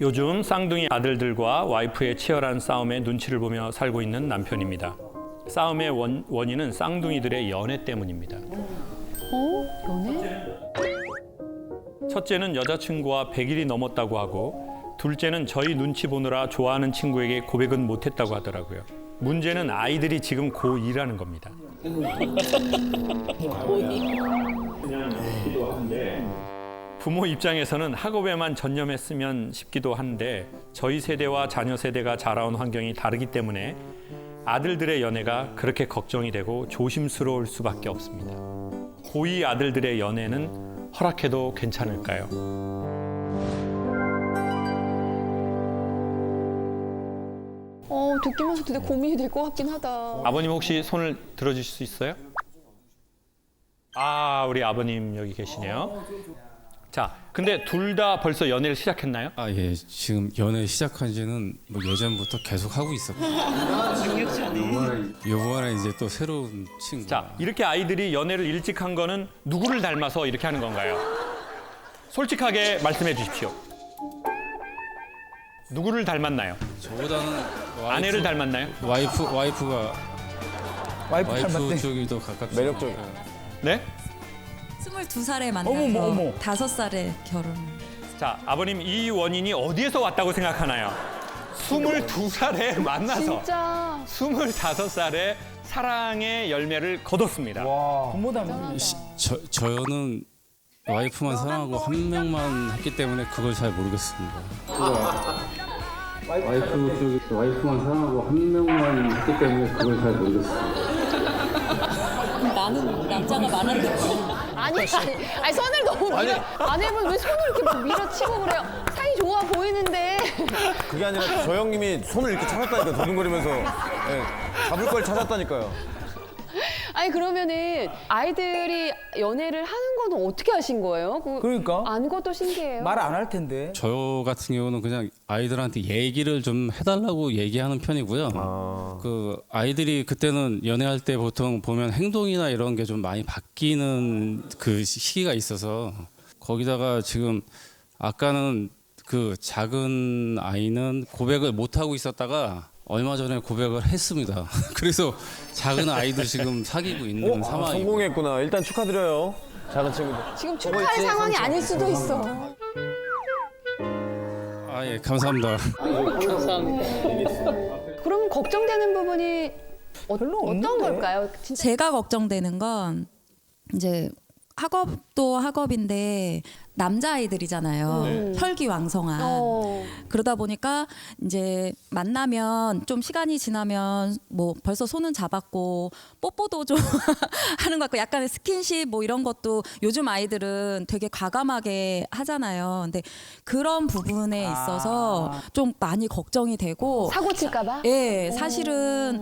요즘 쌍둥이 아들들과 와이프의 치열한 싸움에 눈치를 보며 살고 있는 남편입니다. 싸움의 원인은 쌍둥이들의 연애 때문입니다. 연애? 첫째는 여자친구와 100일이 넘었다고 하고 둘째는 저희 눈치 보느라 좋아하는 친구에게 고백은 못했다고 하더라고요. 문제는 아이들이 지금 고2라는 겁니다. 부모 입장에서는 학업에만 전념했으면 싶기도 한데 저희 세대와 자녀 세대가 자라온 환경이 다르기 때문에 아들들의 연애가 그렇게 걱정이 되고 조심스러울 수밖에 없습니다. 고2 아들들의 연애는 허락해도 괜찮을까요? 듣기만 해도 되게 고민이 될 것 같긴 하다. 아버님 혹시 손을 들어주실 수 있어요? 아, 우리 아버님 여기 계시네요. 자, 근데 둘 다 벌써 연애를 시작했나요? 아, 예. 지금 연애 시작한 지는 뭐 예전부터 계속 하고 있었고. 요번에 이제 또 새로운 친구. 자, 이렇게 아이들이 연애를 일찍 한 거는 누구를 닮아서 이렇게 하는 건가요? 솔직하게 말씀해 주십시오. 누구를 닮았나요? 저보다는 아내를 닮았나요? 와이프가 와이프 쪽이 더 가깝죠. 매력적이야. 네? 22살에 만나서 어머. 5살에 결혼. 자, 아버님 이 원인이 어디에서 왔다고 생각하나요? 22살에 만나서 진짜 25살에 사랑의 열매를 거뒀습니다. 부모 닮은. 저는 와이프만 사랑하고 한 명만 했기 때문에 그걸 잘 모르겠습니다. 와이프만 사랑하고 한 명만 했기 때문에 그걸 잘 모르겠습니다. 나는 남자가 많은데. 아니 손을 너무 밀어 아내분 왜 손을 이렇게 막 밀어치고 그래요? 사이 좋아 보이는데. 그게 아니라 저 형님이 손을 이렇게 찾았다니까 두근거리면서 잡을 걸 찾았다니까요. 아니 그러면은 아이들이 연애를 하는 거는 어떻게 하신 거예요? 그러니까 아는 것도 신기해요. 말 안 할 텐데. 저 같은 경우는 그냥 아이들한테 얘기를 좀 해달라고 얘기하는 편이고요. 그 아이들이 그때는 연애할 때 보통 보면 행동이나 이런 게 좀 많이 바뀌는 그 시기가 있어서 거기다가 지금 아까는 그 작은 아이는 고백을 못 하고 있었다가 얼마 전에 고백을 했습니다. 그래서 작은 아이도 지금 사귀고 있는 상황이고. 성공했구나. 일단 축하드려요. 작은 친구들. 지금 축하할 상황이 아닐 수도 있어. 아, 예, 감사합니다. 그럼 걱정되는 부분이 별로 어떤 없는데. 걸까요? 진짜 제가 걱정되는 건 이제 학업도 학업인데 남자아이들이잖아요. 혈기왕성한. 그러다 보니까 이제 만나면 좀 시간이 지나면 뭐 벌써 손은 잡았고 뽀뽀도 좀 하는 것 같고 약간의 스킨십 뭐 이런 것도 요즘 아이들은 되게 과감하게 하잖아요. 근데 그런 부분에 있어서 좀 많이 걱정이 되고 사고 칠까봐? 예, 사실은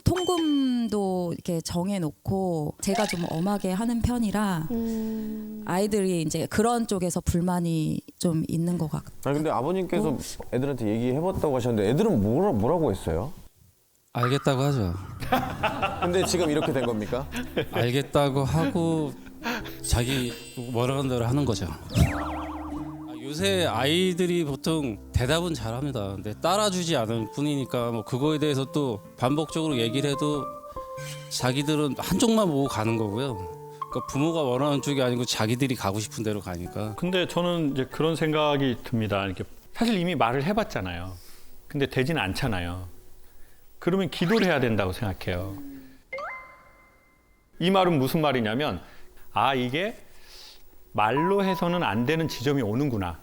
통금도 이렇게 정해놓고 제가 좀 엄하게 하는 편이라 아이들이 이제 그런 쪽에서 불만이 좀 있는 것 같아요. 아니 근데 아버님께서 애들한테 얘기해봤다고 하셨는데 애들은 뭐라고 했어요? 알겠다고 하죠. 근데 지금 이렇게 된 겁니까? 알겠다고 하고 자기 뭐라는 대로 하는 거죠. 요새 아이들이 보통 대답은 잘합니다. 근데 따라주지 않을 뿐이니까 뭐 그거에 대해서 또 반복적으로 얘기를 해도 자기들은 한쪽만 보고 가는 거고요. 그러니까 부모가 원하는 쪽이 아니고 자기들이 가고 싶은 대로 가니까. 근데 저는 이제 그런 생각이 듭니다. 이렇게 사실 이미 말을 해봤잖아요. 근데 되진 않잖아요. 그러면 기도를 해야 된다고 생각해요. 이 말은 무슨 말이냐면 이게 말로 해서는 안 되는 지점이 오는구나.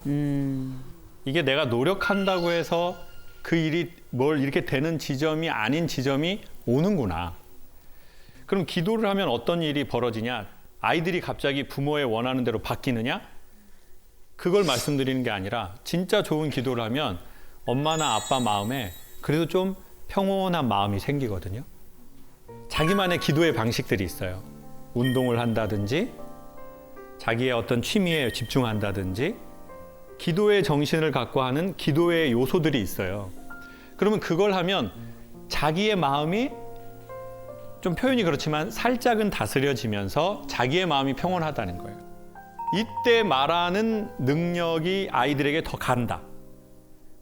이게 내가 노력한다고 해서 그 일이 뭘 이렇게 되는 지점이 아닌 지점이 오는구나. 그럼 기도를 하면 어떤 일이 벌어지냐? 아이들이 갑자기 부모의 원하는 대로 바뀌느냐? 그걸 말씀드리는 게 아니라 진짜 좋은 기도를 하면 엄마나 아빠 마음에 그래도 좀 평온한 마음이 생기거든요. 자기만의 기도의 방식들이 있어요. 운동을 한다든지 자기의 어떤 취미에 집중한다든지 기도의 정신을 갖고 하는 기도의 요소들이 있어요. 그러면 그걸 하면 자기의 마음이 좀 표현이 그렇지만 살짝은 다스려지면서 자기의 마음이 평온하다는 거예요. 이때 말하는 능력이 아이들에게 더 간다.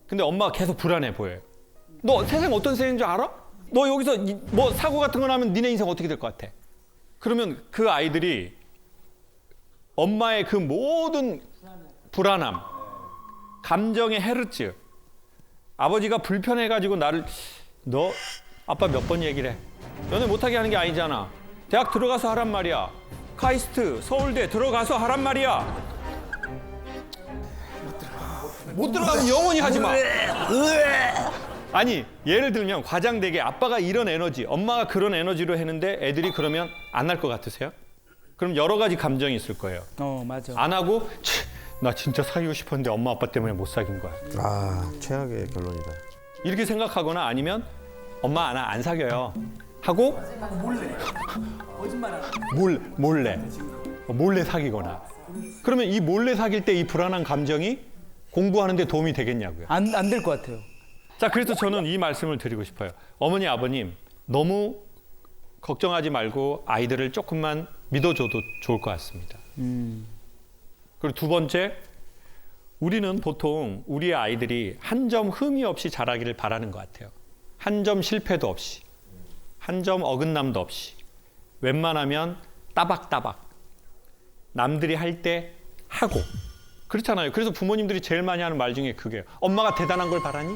근데 엄마가 계속 불안해 보여요. 너 세상 어떤 세상인 줄 알아? 너 여기서 뭐 사고 같은 거 나면 니네 인생 어떻게 될 것 같아? 그러면 그 아이들이 엄마의 그 모든 불안함, 감정의 헤르츠, 아버지가 불편해가지고 나를 너 아빠 몇 번 얘기를 해. 연애 못하게 하는 게 아니잖아. 대학 들어가서 하란 말이야. 카이스트, 서울대 들어가서 하란 말이야. 못 들어가면 영원히 하지 마. 아니 예를 들면 과장되게 아빠가 이런 에너지, 엄마가 그런 에너지로 했는데 애들이 그러면 안 할 것 같으세요? 그럼 여러 가지 감정이 있을 거예요. 맞아. 안 하고 나 진짜 사귀고 싶었는데 엄마 아빠 때문에 못 사귄 거야. 아, 최악의 결론이다. 이렇게 생각하거나 아니면 엄마 나 안 사겨요 하고 몰래 사귀거나. 그러면 이 몰래 사귈 때 이 불안한 감정이 공부하는 데 도움이 되겠냐고요. 안 될 것 같아요. 자, 그래서 저는 이 말씀을 드리고 싶어요. 어머니, 아버님, 너무 걱정하지 말고 아이들을 조금만 믿어줘도 좋을 것 같습니다. 그리고 두 번째, 우리는 보통 우리의 아이들이 한 점 흠이 없이 자라기를 바라는 것 같아요. 한 점 실패도 없이, 한 점 어긋남도 없이, 웬만하면 따박따박, 남들이 할 때 하고. 그렇잖아요. 그래서 부모님들이 제일 많이 하는 말 중에 그게요. 엄마가 대단한 걸 바라니?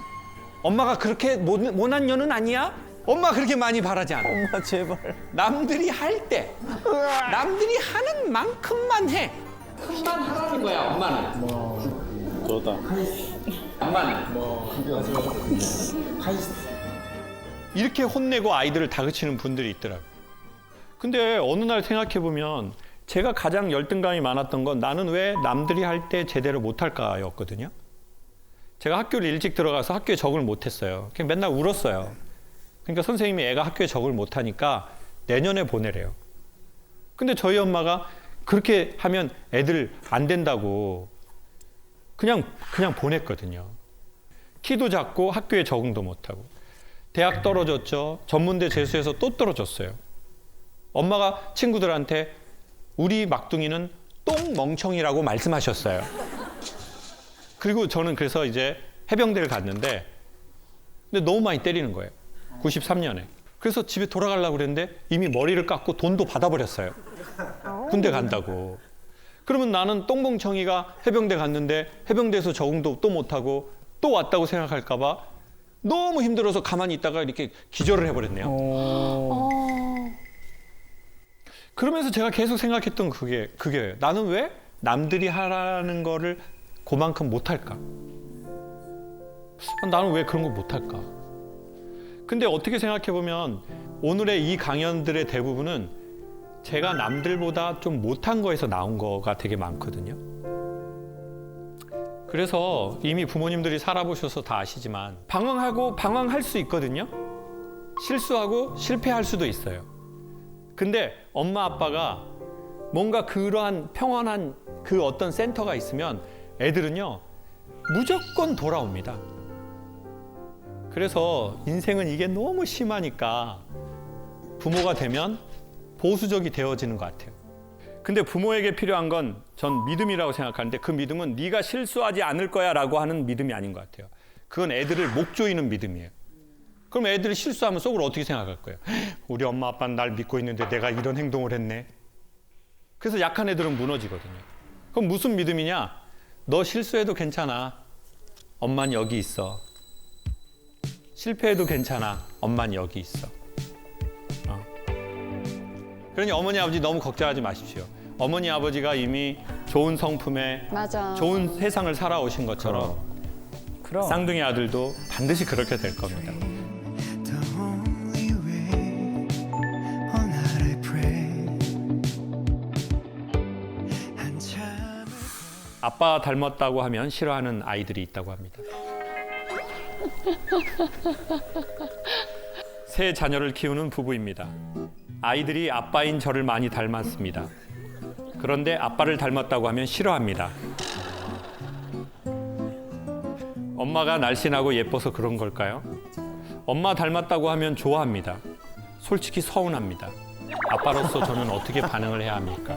엄마가 그렇게 못난 년은 아니야? 엄마 그렇게 많이 바라지 않아. 엄마 제발. 남들이 할 때, 남들이 하는 만큼만 해. 그만 하라는 거야, 엄마는. 저다. 엄마는. 이렇게 혼내고 아이들을 다그치는 분들이 있더라고요. 근데 어느 날 생각해보면 제가 가장 열등감이 많았던 건 나는 왜 남들이 할 때 제대로 못할까였거든요. 제가 학교를 일찍 들어가서 학교에 적응을 못했어요. 그냥 맨날 울었어요. 그러니까 선생님이 애가 학교에 적응을 못하니까 내년에 보내래요. 근데 저희 엄마가 그렇게 하면 애들 안 된다고 그냥 보냈거든요. 키도 작고 학교에 적응도 못하고. 대학 떨어졌죠. 전문대 재수해서 또 떨어졌어요. 엄마가 친구들한테 우리 막둥이는 똥멍청이라고 말씀하셨어요. 그리고 저는 그래서 이제 해병대를 갔는데 근데 너무 많이 때리는 거예요. 93년에. 그래서 집에 돌아가려고 그랬는데 이미 머리를 깎고 돈도 받아버렸어요. 군대 간다고. 그러면 나는 똥멍청이가 해병대 갔는데 해병대에서 적응도 또 못하고 또 왔다고 생각할까 봐 너무 힘들어서 가만히 있다가 이렇게 기절을 해버렸네요. 그러면서 제가 계속 생각했던 그게 나는 왜 남들이 하라는 거를 그만큼 못할까? 나는 왜 그런 거 못할까? 근데 어떻게 생각해보면 오늘의 이 강연들의 대부분은 제가 남들보다 좀 못한 거에서 나온 거가 되게 많거든요. 그래서 이미 부모님들이 살아보셔서 다 아시지만 방황하고 방황할 수 있거든요. 실수하고 실패할 수도 있어요. 근데 엄마 아빠가 뭔가 그러한 평온한 그 어떤 센터가 있으면 애들은요 무조건 돌아옵니다. 그래서 인생은 이게 너무 심하니까 부모가 되면 보수적이 되어지는 것 같아요. 근데 부모에게 필요한 건 전 믿음이라고 생각하는데 그 믿음은 네가 실수하지 않을 거야 라고 하는 믿음이 아닌 것 같아요. 그건 애들을 목 조이는 믿음이에요. 그럼 애들이 실수하면 속으로 어떻게 생각할 거예요? 우리 엄마 아빠는 날 믿고 있는데 내가 이런 행동을 했네. 그래서 약한 애들은 무너지거든요. 그럼 무슨 믿음이냐? 너 실수해도 괜찮아. 엄마는 여기 있어. 실패해도 괜찮아. 엄마는 여기 있어. 그러니 어머니 아버지 너무 걱정하지 마십시오. 어머니 아버지가 이미 좋은 성품에 맞아. 좋은 세상을 살아오신 것처럼 그럼. 쌍둥이 아들도 반드시 그렇게 될 겁니다. The only way, all night I pray. 한참 아빠 닮았다고 하면 싫어하는 아이들이 있다고 합니다. 세 자녀를 키우는 부부입니다. 아이들이 아빠인 저를 많이 닮았습니다. 그런데 아빠를 닮았다고 하면 싫어합니다. 엄마가 날씬하고 예뻐서 그런 걸까요? 엄마 닮았다고 하면 좋아합니다. 솔직히 서운합니다. 아빠로서 저는 어떻게 반응을 해야 합니까?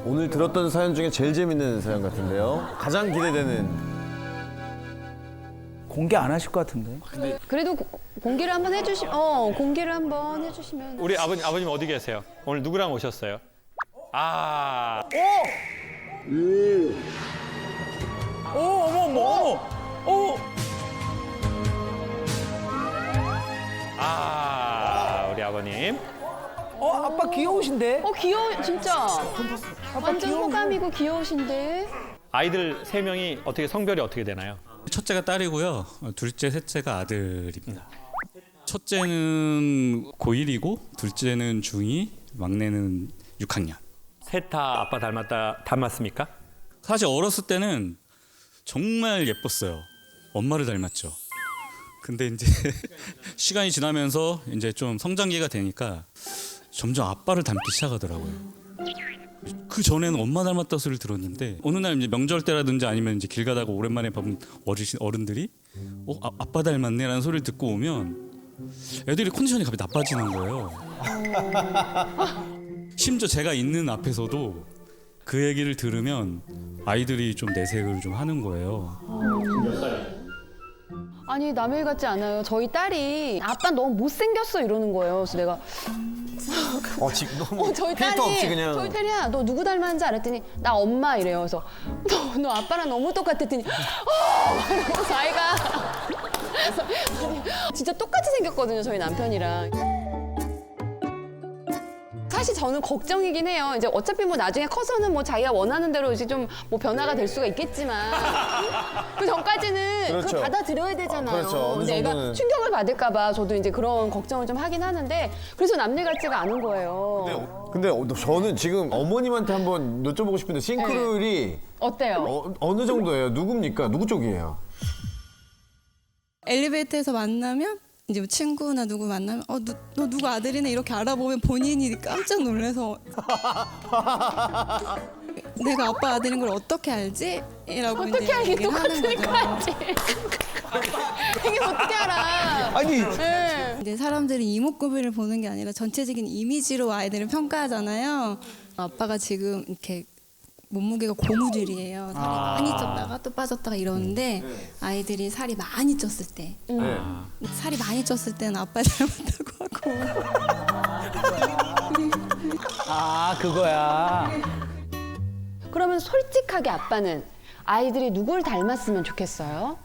오늘 들었던 사연 중에 제일 재밌는 사연 같은데요. 가장 기대되는. 공개 안 하실 것 같은데. 그래도 공개를 한번 해주시면. 우리 아버님 어디 계세요? 오늘 누구랑 오셨어요? 아, 우리 아버님. 아빠 귀여우신데? 귀여워, 진짜. 완전 호감이고 귀여우신데. 아이들 3명이 어떻게 성별이 어떻게 되나요? 첫째가 딸이고요. 둘째, 셋째가 아들입니다. 첫째는 고1이고 둘째는 중2, 막내는 6학년. 셋 다 아빠 닮았습니까? 사실 어렸을 때는 정말 예뻤어요. 엄마를 닮았죠. 근데 이제 시간이 지나면서 이제 좀 성장기가 되니까 점점 아빠를 닮기 시작하더라고요. 그 전에는 엄마 닮았다 소리를 들었는데 어느 날 이제 명절 때라든지 아니면 이제 길 가다가 오랜만에 본 어른들이 아빠 닮았네라는 소리를 듣고 오면 애들이 컨디션이 갑자기 나빠지는 거예요. 심지어 제가 있는 앞에서도 그 얘기를 들으면 아이들이 좀 내색을 좀 하는 거예요. 아니 남일 같지 않아요. 저희 딸이 아빠 너무 못생겼어 이러는 거예요. 그래서 내가 지금 너무 저희 필터 없이 그냥. 저희 딸이야 너 누구 닮았는지 알았더니 나 엄마 이래요. 그래서 너 아빠랑 너무 똑같았더니 그래서 아이가 진짜 똑같이 생겼거든요. 저희 남편이랑. 사실 저는 걱정이긴 해요. 이제 어차피 뭐 나중에 커서는 뭐 자기가 원하는 대로 이제 좀 뭐 변화가 될 수가 있겠지만 그 전까지는 그렇죠. 그걸 받아들여야 되잖아요. 그렇죠. 어느 근데 애가 정도는. 충격을 받을까봐 저도 이제 그런 걱정을 좀 하긴 하는데 그래서 남일 같지가 않은 거예요. 근데 저는 지금 어머님한테 한번 여쭤보고 싶은데 싱크로율이 어때요? 어느 정도예요? 누굽니까? 누구 쪽이에요? 엘리베이터에서 만나면 이제 뭐 친구나 누구 만나면 너 누구 아들이네 이렇게 알아보면 본인이 깜짝 놀라서 내가 아빠 아들인 걸 어떻게 알지? 이라고 어떻게 이제 알기 얘기를 하는 똑같으니까 거죠. 알지. 이게 어떻게 알아? 아니 네. 이제 사람들이 이목구비를 보는 게 아니라 전체적인 이미지로 아이들을 평가하잖아요. 아빠가 지금 이렇게 몸무게가 고무줄이에요. 살이 많이 쪘다가 또 빠졌다가 이러는데 아이들이 살이 많이 쪘을 때 살이 많이 쪘을 때는 아빠 닮았다고 하고 그거야. 그러면 솔직하게 아빠는 아이들이 누굴 닮았으면 좋겠어요?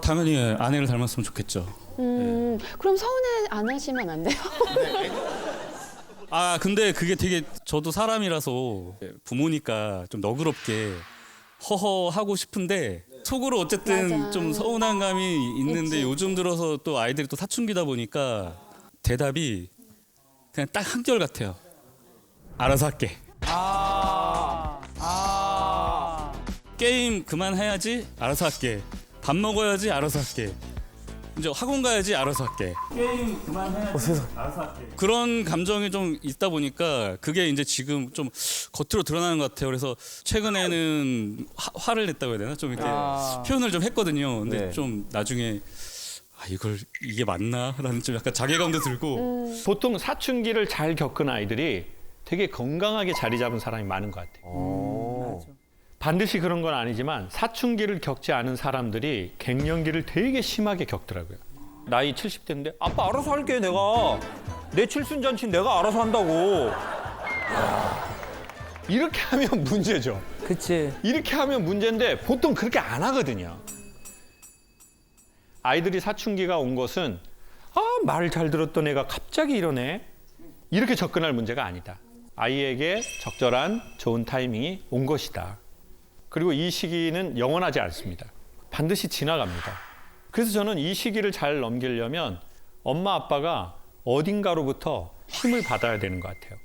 당연히 아내를 닮았으면 좋겠죠. 그럼 서운해 안 하시면 안 돼요? 근데 그게 되게 저도 사람이라서 부모니까 좀 너그럽게 허허하고 싶은데 속으로 어쨌든 맞아. 좀 서운한 감이 있는데 있지. 요즘 들어서 또 아이들이 또 사춘기다 보니까 대답이 그냥 딱 한결 같아요. 알아서 할게. 게임 그만해야지 알아서 할게. 밥 먹어야지 알아서 할게. 이제 학원 가야지 알아서 할게. 게임 그만해. 알아서 할게. 그런 감정이 좀 있다 보니까 그게 이제 지금 좀 겉으로 드러나는 것 같아요. 그래서 최근에는 화를 냈다고 해야 되나? 좀 이렇게 표현을 좀 했거든요. 근데 네. 좀 나중에 이게 맞나라는 좀 약간 자괴감도 들고. 보통 사춘기를 잘 겪은 아이들이 되게 건강하게 자리 잡은 사람이 많은 것 같아요. 반드시 그런 건 아니지만 사춘기를 겪지 않은 사람들이 갱년기를 되게 심하게 겪더라고요. 나이 70대인데 아빠 알아서 할게 내가. 내 칠순잔치 내가 알아서 한다고. 이렇게 하면 문제죠. 그치. 이렇게 하면 문제인데 보통 그렇게 안 하거든요. 아이들이 사춘기가 온 것은 말 잘 들었던 애가 갑자기 이러네. 이렇게 접근할 문제가 아니다. 아이에게 적절한 좋은 타이밍이 온 것이다. 그리고 이 시기는 영원하지 않습니다. 반드시 지나갑니다. 그래서 저는 이 시기를 잘 넘기려면 엄마 아빠가 어딘가로부터 힘을 받아야 되는 것 같아요.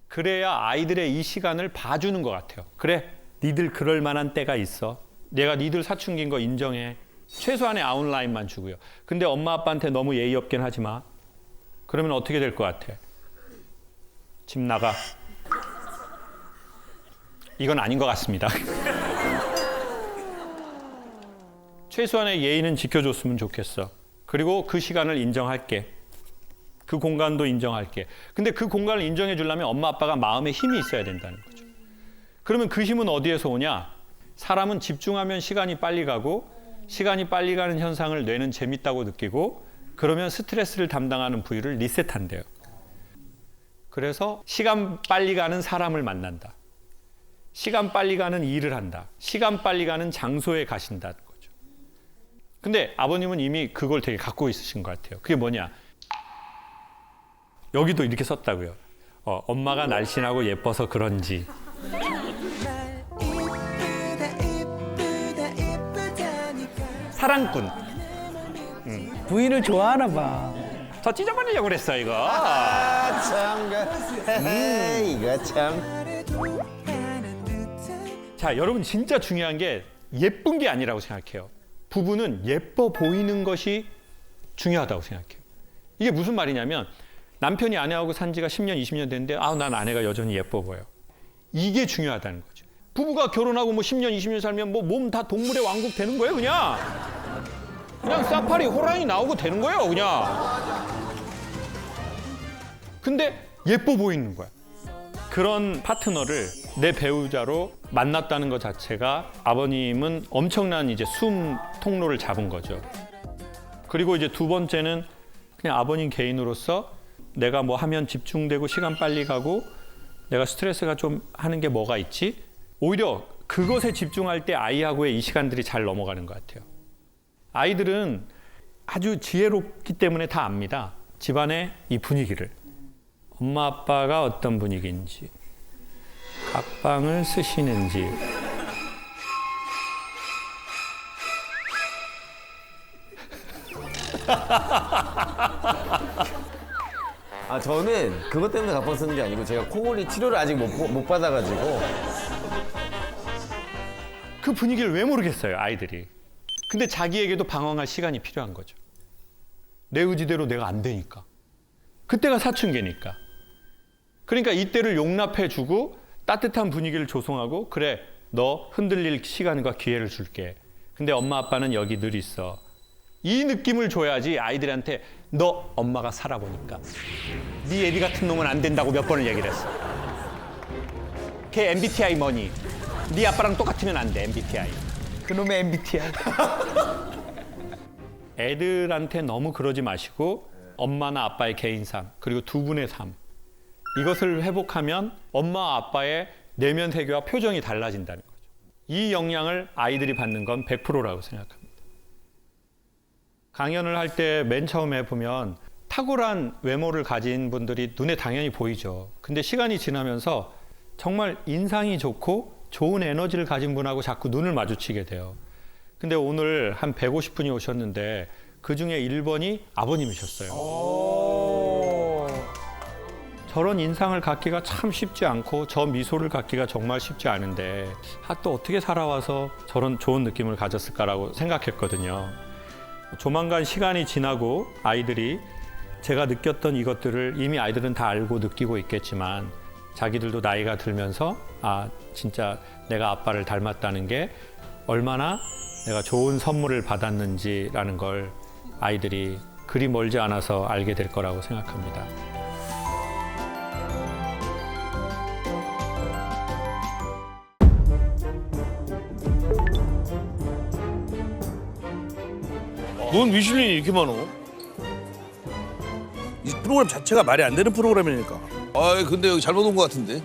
그래야 아이들의 이 시간을 봐주는 것 같아요. 그래, 니들 그럴 만한 때가 있어. 내가 니들 사춘기인 거 인정해. 최소한의 아웃라인만 주고요. 근데 엄마 아빠한테 너무 예의 없긴 하지 마. 그러면 어떻게 될 것 같아? 집 나가. 이건 아닌 것 같습니다. 최소한의 예의는 지켜줬으면 좋겠어. 그리고 그 시간을 인정할게. 그 공간도 인정할게. 근데 그 공간을 인정해 주려면 엄마 아빠가 마음에 힘이 있어야 된다는 거죠. 그러면 그 힘은 어디에서 오냐? 사람은 집중하면 시간이 빨리 가고 시간이 빨리 가는 현상을 뇌는 재밌다고 느끼고 그러면 스트레스를 담당하는 부위를 리셋한대요. 그래서 시간 빨리 가는 사람을 만난다. 시간 빨리 가는 일을 한다. 시간 빨리 가는 장소에 가신다는 거죠. 근데 아버님은 이미 그걸 되게 갖고 있으신 것 같아요. 그게 뭐냐? 여기도 이렇게 썼다고요. 엄마가 날씬하고 예뻐서 그런지. 사랑꾼. 부인을 좋아하나 봐. 더 찢어버리려고 그랬어 이거. 참, 이거 참. 자, 여러분 진짜 중요한 게 예쁜 게 아니라고 생각해요. 부부는 예뻐 보이는 것이 중요하다고 생각해요. 이게 무슨 말이냐면 남편이 아내하고 산 지가 10년, 20년 됐는데 난 아내가 여전히 예뻐 보여. 이게 중요하다는 거죠. 부부가 결혼하고 뭐 10년, 20년 살면 뭐 몸 다 동물의 왕국 되는 거예요, 그냥. 그냥 사파리 호랑이 나오고 되는 거예요, 그냥. 근데 예뻐 보이는 거야. 그런 파트너를 내 배우자로 만났다는 것 자체가 아버님은 엄청난 이제 숨 통로를 잡은 거죠. 그리고 이제 두 번째는 그냥 아버님 개인으로서 내가 뭐 하면 집중되고 시간 빨리 가고 내가 스트레스가 좀 하는 게 뭐가 있지? 오히려 그것에 집중할 때 아이하고의 이 시간들이 잘 넘어가는 것 같아요. 아이들은 아주 지혜롭기 때문에 다 압니다. 집안의 이 분위기를. 엄마 아빠가 어떤 분위기인지, 각방을 쓰시는지. 저는 그것 때문에 각방 쓰는 게 아니고 제가 코골이 치료를 아직 못 받아가지고. 그 분위기를 왜 모르겠어요, 아이들이. 근데 자기에게도 방황할 시간이 필요한 거죠. 내 의지대로 내가 안 되니까. 그때가 사춘기니까. 그러니까 이때를 용납해주고 따뜻한 분위기를 조성하고 그래, 너 흔들릴 시간과 기회를 줄게. 근데 엄마 아빠는 여기 늘 있어. 이 느낌을 줘야지 아이들한테 너 엄마가 살아보니까 네 애비 같은 놈은 안 된다고 몇 번을 얘기를 했어. 걔 MBTI 뭐니? 네 아빠랑 똑같으면 안 돼, MBTI. 그놈의 MBTI. 애들한테 너무 그러지 마시고 엄마나 아빠의 개인 삶 그리고 두 분의 삶 이것을 회복하면 엄마 아빠의 내면 세계와 표정이 달라진다는 거죠. 이 영향을 아이들이 받는 건 100%라고 생각합니다. 강연을 할 때 맨 처음에 보면 탁월한 외모를 가진 분들이 눈에 당연히 보이죠. 근데 시간이 지나면서 정말 인상이 좋고 좋은 에너지를 가진 분하고 자꾸 눈을 마주치게 돼요. 근데 오늘 한 150분이 오셨는데 그중에 1번이 아버님이셨어요. 저런 인상을 갖기가 참 쉽지 않고 저 미소를 갖기가 정말 쉽지 않은데 또 어떻게 살아와서 저런 좋은 느낌을 가졌을까라고 생각했거든요. 조만간 시간이 지나고 아이들이 제가 느꼈던 이것들을 이미 아이들은 다 알고 느끼고 있겠지만 자기들도 나이가 들면서 진짜 내가 아빠를 닮았다는 게 얼마나 내가 좋은 선물을 받았는지라는 걸 아이들이 그리 멀지 않아서 알게 될 거라고 생각합니다. 뭔 미슐린이 이렇게 많어? 이 프로그램 자체가 말이 안 되는 프로그램이니까. 근데 여기 잘못 온 것 같은데.